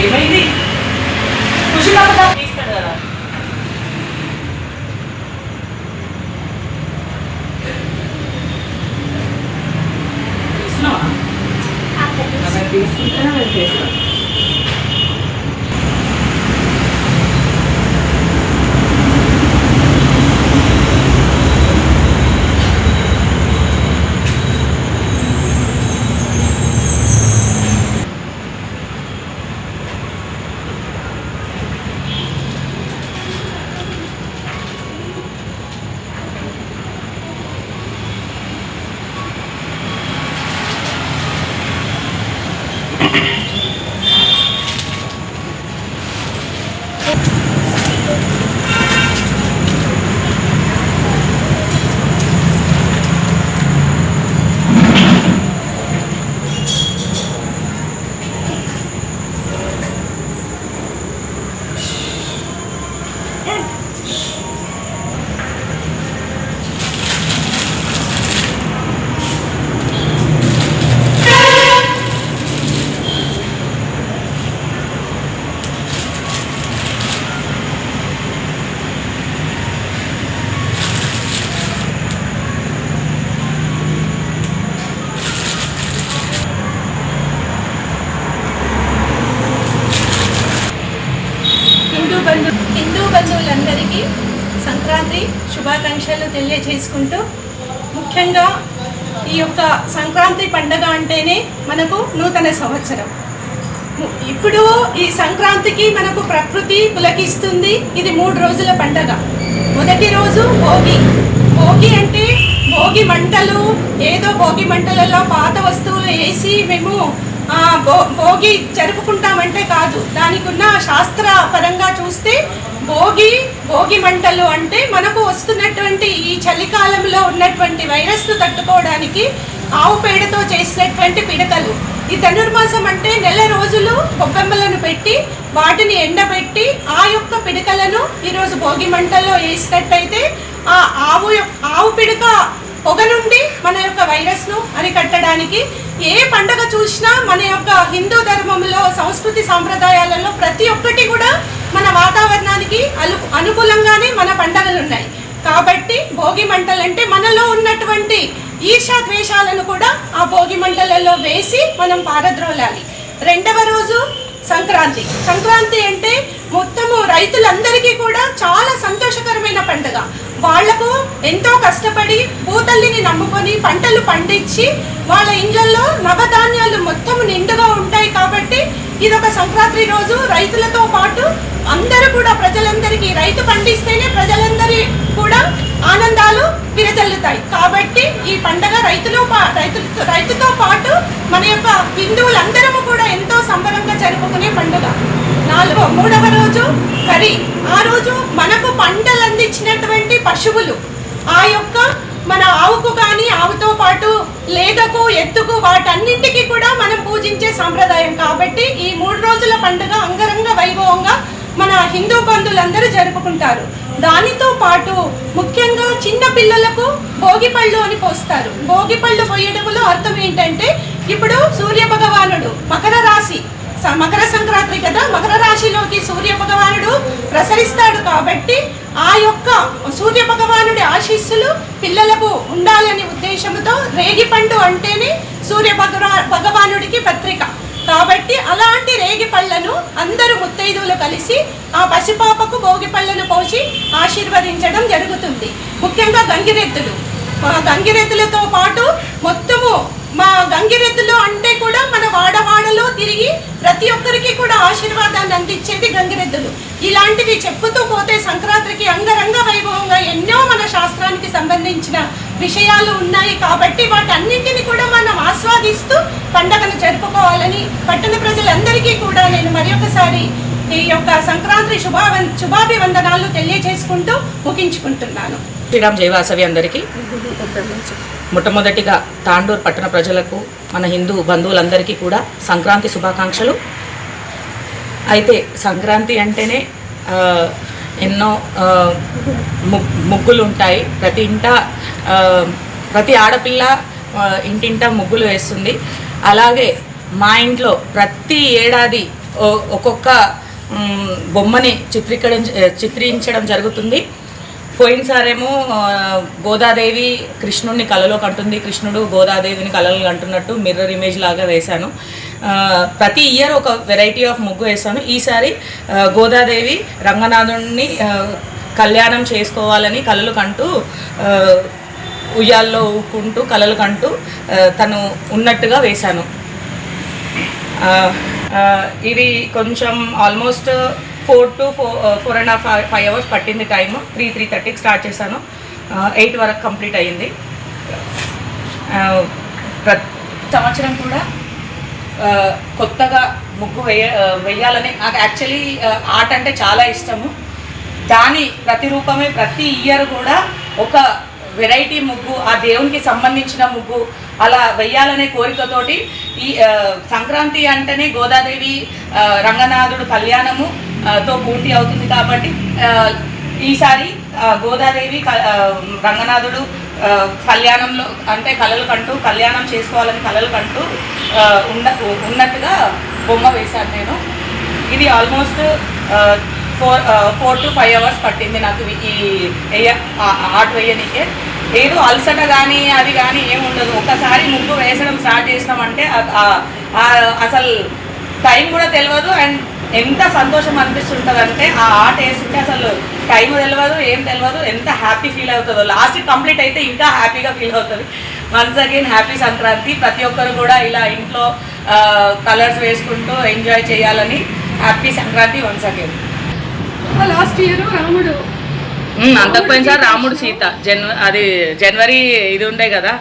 ఏమైంది? ఖుషి బాబా తీస్తాడు కదా. తీసుకున్నావా? తీసుకుంటా చేస్తాను. హిందూ బంధువులందరికీ సంక్రాంతి శుభాకాంక్షలు తెలియజేసుకుంటూ, ముఖ్యంగా ఈ యొక్క సంక్రాంతి పండుగ అంటేనే మనకు నూతన సంవత్సరం. ఇప్పుడు ఈ సంక్రాంతికి మనకు ప్రకృతి పులకిస్తుంది. ఇది 3 రోజుల పండుగ. మొదటి రోజు భోగి. భోగి అంటే భోగి మంటలు, ఏదో భోగి మంటలలో పాత వస్తువులు వేసి మేము భోగి జరుపుకుంటామంటే కాదు. దానికి ఉన్న శాస్త్ర పరంగా చూస్తే భోగి మంటలు అంటే మనకు వస్తున్నటువంటి ఈ చలికాలంలో ఉన్నటువంటి వైరస్ను తట్టుకోవడానికి ఆవు పేడతో చేసినటువంటి పిడకలు. ఈ ధనుర్మాసం అంటే నెల రోజులు గొబ్బెమ్మలను పెట్టి వాటిని ఎండబెట్టి ఆ యొక్క పిడకలను ఈరోజు భోగి మంటల్లో వేసినట్టయితే ఆ ఆవు పిడక పొగ నుండి మన యొక్క వైరస్ను అరికట్టడానికి ఏ పండుగ చూసినా మన యొక్క హిందూ ధర్మంలో సంస్కృతి సాంప్రదాయాలలో ప్రతి ఒక్కటి కూడా మన వాతావరణానికి అనుకూలంగానే మన పండుగలు ఉన్నాయి. కాబట్టి భోగి మంటలంటే మనలో ఉన్నటువంటి ఈర్ష్యా ద్వేషాలను కూడా ఆ భోగి మంటలలో వేసి మనం పారద్రోలాలి. రెండవ రోజు సంక్రాంతి. సంక్రాంతి అంటే మొత్తము రైతులందరికీ కూడా చాలా సంతోషకరమైన పండుగ. వాళ్లకు ఎంతో కష్టపడి భూతల్లిని నమ్ముకొని పంటలు పండించి వాళ్ళ ఇళ్లలో నవధాన్యాలు మొత్తం నిండుగా ఉంటాయి. కాబట్టి ఇదొక సంక్రాంతి రోజు రైతులతో పాటు అందరూ కూడా ప్రజలందరికీ, రైతు పండిస్తేనే ప్రజలందరి కూడా ఆనందాలు విరజల్లుతాయి. కాబట్టి ఈ పండుగ రైతుతో పాటు మన యొక్క హిందువులందరము కూడా ఎంతో సంబరంగా జరుపుకునే పండుగ. మూడవ రోజు కరి. ఆ రోజు మనకు పంటలు అందించినటువంటి పశువులు, ఆ యొక్క మన ఆవుకు కానీ ఆవుతో పాటు లేగకు, ఎత్తుకు, వాటన్నింటికి కూడా మనం పూజించే సాంప్రదాయం. కాబట్టి ఈ 3 రోజుల పండుగ అంగరంగ వైభవంగా మన హిందూ బంధువులందరూ జరుపుకుంటారు. దానితో పాటు ముఖ్యంగా చిన్న పిల్లలకు భోగిపళ్ళు అని పోస్తారు. భోగిపళ్ళు పోయడంలో అర్థం ఏంటంటే, ఇప్పుడు సూర్య భగవానుడు మకర సంక్రాంతి కదా, మకర రాశిలోకి సూర్య భగవానుడు ప్రసరిస్తాడు. కాబట్టి ఆ యొక్క సూర్య భగవానుడి ఆశీస్సులు పిల్లలకు ఉండాలనే ఉద్దేశంతో రేగిపండు అంటేనే సూర్య భగవానుడికి పత్రిక. కాబట్టి అలాంటి రేగి పళ్ళను అందరూ ముత్తైదువులు కలిసి ఆ పసిపాపకు భోగి పళ్ళను పోసి ఆశీర్వదించడం జరుగుతుంది. ముఖ్యంగా గంగిరెద్దులతో పాటు మొత్తము మా గంగిరెద్దులు అంటే కూడా మన వాడవాడలో తిరిగి ప్రతి ఒక్కరికి కూడా ఆశీర్వాదాన్ని అందించేది గంగిరెద్దులు. ఇలాంటివి చెప్పుతూ పోతే సంక్రాంతికి అంగరంగ వైభవంగా ఎన్నో మన శాస్త్రానికి సంబంధించిన విషయాలు ఉన్నాయి. కాబట్టి వాటన్నింటినీ కూడా మనం ఆస్వాదిస్తూ పండుగను జరుపుకోవాలని పట్టణ ప్రజలందరికీ కూడా నేను మరొకసారి ఈ యొక్క సంక్రాంతి శుభాభివందనాలు తెలియజేసుకుంటూ ముగించుకుంటున్నాను. శ్రీరామ్ జయవాసవి అందరికీ మొట్టమొదటిగా తాండూరు పట్టణ ప్రజలకు, మన హిందూ బంధువులందరికీ కూడా సంక్రాంతి శుభాకాంక్షలు. అయితే సంక్రాంతి అంటేనే ఎన్నో ముగ్గులు ఉంటాయి. ప్రతి ఆడపిల్ల ఇంటింటా ముగ్గులు వేస్తుంది. అలాగే మా ఇంట్లో ప్రతి ఏడాది ఒక్కొక్క బొమ్మని చిత్రించడం జరుగుతుంది. పోయినసారేమో గోదాదేవి కృష్ణుడిని కలలో కంటుంది, కృష్ణుడు గోదాదేవిని కలలు కంటున్నట్టు మిర్రర్ ఇమేజ్ లాగా వేశాను. ప్రతి ఇయర్ ఒక వెరైటీ ఆఫ్ ముగ్గు వేశాను. ఈసారి గోదాదేవి రంగనాథుడిని కళ్యాణం చేసుకోవాలని కలలు కంటూ ఉయ్యాల్లో ఊకుంటూ కలలు కంటూ తను ఉన్నట్టుగా వేశాను. ఇది కొంచెం ఆల్మోస్ట్ 4 to 4.5 hours పట్టింది టైము. 3:30కి స్టార్ట్ చేశాను, 8 వరకు కంప్లీట్ అయ్యింది. ప్రతి సంవత్సరం కూడా కొత్తగా ముగ్గు వేయాలని నాకు యాక్చువల్లీ ఆర్ట్ అంటే చాలా ఇష్టము. దాని ప్రతిరూపమే ప్రతి ఇయర్ కూడా ఒక వెరైటీ ముగ్గు, ఆ దేవునికి సంబంధించిన ముగ్గు అలా వెయ్యాలనే కోరికతోటి ఈ సంక్రాంతి అంటేనే గోదాదేవి రంగనాథుడు కళ్యాణము తో పూర్తి అవుతుంది. కాబట్టి ఈసారి గోదాదేవి రంగనాథుడు కళ్యాణంలో అంటే కలలు కంటూ కళ్యాణం చేసుకోవాలని కలలు కంటూ ఉన్నట్టుగా బొమ్మ వేశాను నేను. ఇది ఆల్మోస్ట్ 4 to 5 hours పట్టింది నాకు ఈ ఆర్ట్ వేయనికే. ఏదో అలసట కానీ అది కానీ ఏముండదు. ఒకసారి ముగ్గు వేసడం స్టార్ట్ చేసినామంటే అసలు టైం కూడా తెలియదు. అండ్ ఎంత సంతోషం అనిపిస్తుంటుంది అంటే ఆ ఆర్ట్ వేస్తుంటే అసలు టైం తెలియదు, ఏం తెలియదు, ఎంత హ్యాపీ ఫీల్ అవుతుందో. లాస్ట్ కంప్లీట్ అయితే ఇంకా హ్యాపీగా ఫీల్ అవుతుంది. Once again happy Sankranti. ప్రతి ఒక్కరు కూడా ఇలా ఇంట్లో కలర్స్ వేసుకుంటూ ఎంజాయ్ చేయాలని happy Sankranti once again. Last year రాముడు అంతకుపోయిన సార్ రాముడు సీత అది జనవరి ఇది ఉండే కదా